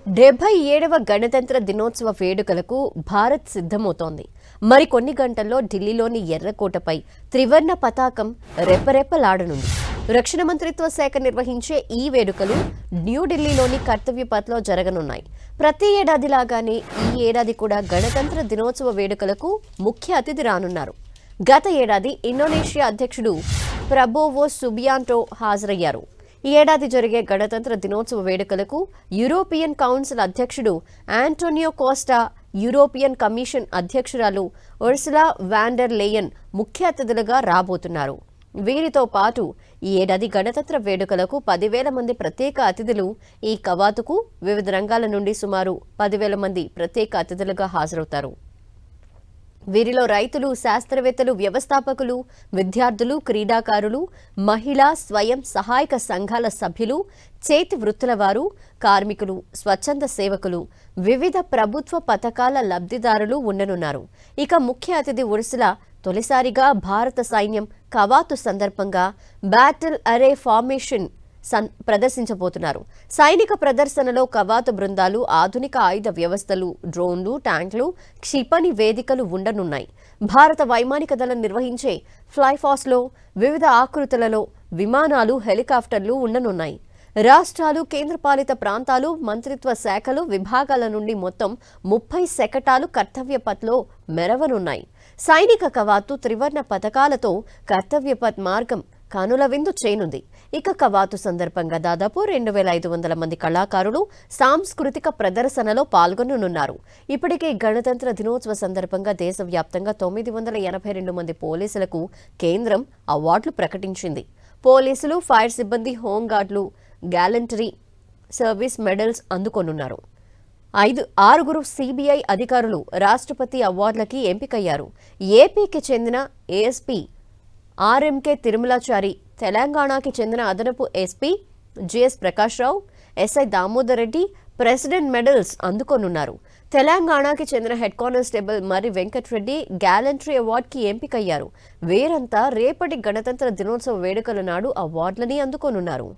77వ గణతంత్ర దినోత్సవ వేడుకలకు భారత్ సిద్ధమవుతోంది. మరికొన్ని గంటల్లో ఢిల్లీలోని ఎర్రకోటపై త్రివర్ణ పతాకం రెపరెపలాడనుంది. రక్షణ మంత్రిత్వ శాఖ నిర్వహించే ఈ వేడుకలు న్యూఢిల్లీలోని కర్తవ్య పథ్లో జరగనున్నాయి. ప్రతి ఏడాదిలాగానే ఈ ఏడాది కూడా గణతంత్ర దినోత్సవ వేడుకలకు ముఖ్య అతిథి రానున్నారు. గత ఏడాది ఇండోనేషియా అధ్యక్షుడు ప్రబోవో సుబియాంటో హాజరయ్యారు. ఈ ఏడాది జరిగే గణతంత్ర దినోత్సవ వేడుకలకు యూరోపియన్ కౌన్సిల్ అధ్యక్షుడు ఆంటోనియో కోస్టా, యూరోపియన్ కమిషన్ అధ్యక్షురాలు ఉర్సులా వాన్ డెర్ లేయన్ ముఖ్య అతిథులుగా రాబోతున్నారు. వీరితో పాటు ఈ ఏడాది గణతంత్ర వేడుకలకు 10,000 మంది ప్రత్యేక అతిథులు ఈ కవాతుకు వివిధ రంగాల నుండి సుమారు 10,000 మంది ప్రత్యేక అతిథులుగా హాజరవుతారు. వీరిలో రైతులు, శాస్త్రవేత్తలు, వ్యవస్థాపకులు, విద్యార్థులు, క్రీడాకారులు, మహిళా స్వయం సహాయక సంఘాల సభ్యులు, చేతి వృత్తుల వారు, కార్మికులు, స్వచ్ఛంద సేవకులు, వివిధ ప్రభుత్వ పథకాల లబ్ధిదారులు ఉండనున్నారు. ఇక ముఖ్య అతిథి ఉర్సులా తొలిసారిగా భారత సైన్యం కవాతు సందర్భంగా బ్యాటిల్ అరే ఫార్మేషన్ ప్రదర్శించబోతున్నారు. సైనిక ప్రదర్శనలో కవాతు బృందాలు, ఆధునిక ఆయుధ వ్యవస్థలు, డ్రోన్లు, ట్యాంకులు, క్షిపణి వేదికలు ఉండనున్నాయి. భారత వైమానిక దళం నిర్వహించే ఫ్లైఫాస్లో వివిధ ఆకృతులలో విమానాలు, హెలికాప్టర్లు ఉండనున్నాయి. రాష్ట్రాలు, కేంద్రపాలిత ప్రాంతాలు, మంత్రిత్వ శాఖలు, విభాగాల నుండి మొత్తం 30 శకటాలు కర్తవ్య పథ్లో మెరవనున్నాయి. సైనిక కవాతు త్రివర్ణ పథకాలతో కర్తవ్య పథ్ మార్గం కనుల విందు చేయనుంది. ఇక కవాతు సందర్భంగా దాదాపు 2,500 మంది కళాకారులు సాంస్కృతిక ప్రదర్శనలో పాల్గొననున్నారు. ఇప్పటికే గణతంత్ర దినోత్సవ సందర్భంగా దేశవ్యాప్తంగా 982 మంది పోలీసులకు కేంద్రం అవార్డులు ప్రకటించింది. పోలీసులు, ఫైర్ సిబ్బంది, హోంగార్డులు గ్యాలంటరీ సర్వీస్ మెడల్స్ అందుకోనున్నారు. 6 సిబిఐ అధికారులు రాష్ట్రపతి అవార్డులకి ఎంపికయ్యారు. ఏపీకి చెందిన ఏఎస్పీ ఆర్ఎంకే తిరుమలాచారి, తెలంగాణకి చెందిన అదనపు SP GS Prakashrao, SI Damodar Reddy president medals అందుకోనున్నారు. తెలంగాణకి చెందిన హెడ్ కానిస్టేబుల్ మరి వెంకట్రెడ్డి గ్యాలంటరీ అవార్డుకి ఎంపికయ్యారు. వీరంతా రేపటి గణతంత్ర దినోత్సవ వేడుకల నాడు అవార్డులని అందుకోనున్నారు.